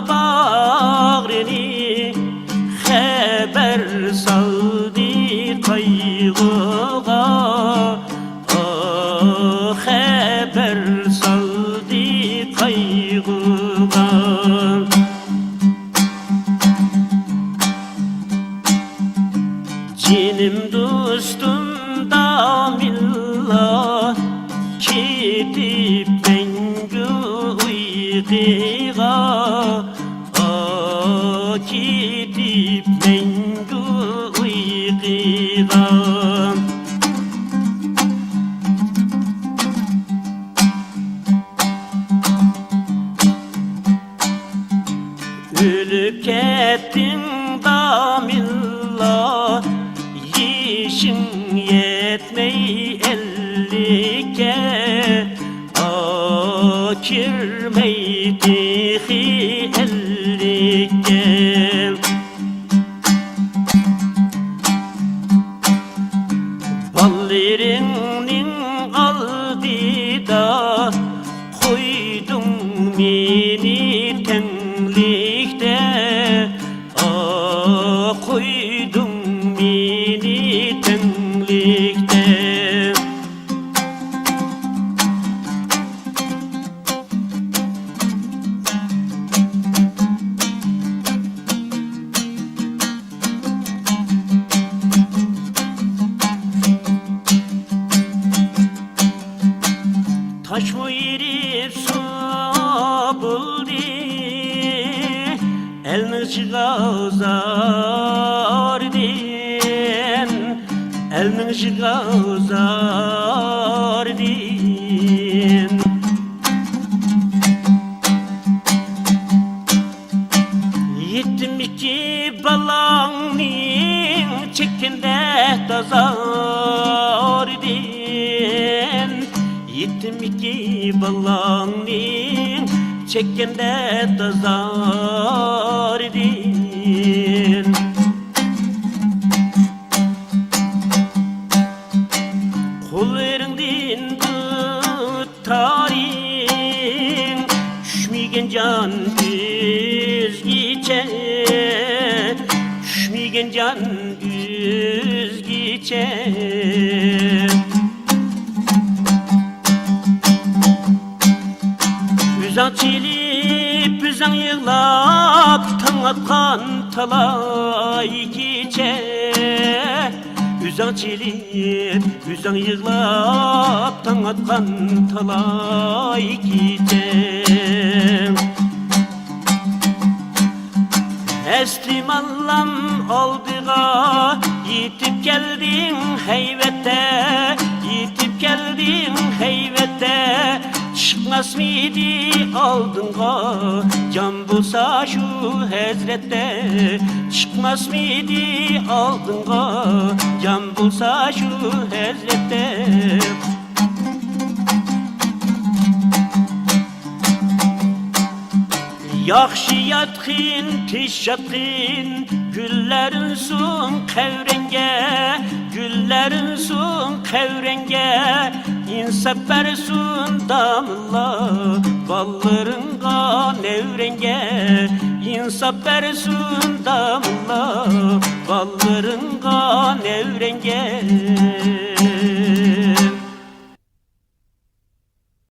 bağrını haber saldı kaygıga, haber saldı kaygıga. Cinim dostum da millah ketip mengü uykuga, ketip mengü uykuga. Ölüp kettin da millah, yaşın yetmey ellikke, kirmeydi ellikke. Ballerinin aldida koydum beni tenlikte, koydum beni tenlikte. Taş mı yerip su buldu, elini çıkazardın, elini çıkazardın. Yettim iki balanın çekinde tazardın, yettim iki balanın çekende tazardın. Kollarından tutarın, düşmegen can düzgiçe, düşmegen can düzgiçe. Üzan çelip, üzan yığlap, taң atkan talay gece. Üzan çelip, üzan yığlap, taң atkan talay gece. Eslim Allah'ım aldığa yetip geldin heybette, yetip geldin heybette. Çıkmaz mıydı aldınğa can bulsa şu hezrette, çıkmaz mıydı aldınğa can bulsa şu hezrette. Yaxşı yatqın, tiş yatqın, güllerin sun qevrenge, güllerin sun qevrenge. İnsaf bersun damla, ballarınğa nevrenge. İnsaf bersun damla, ballarınğa nevrenge.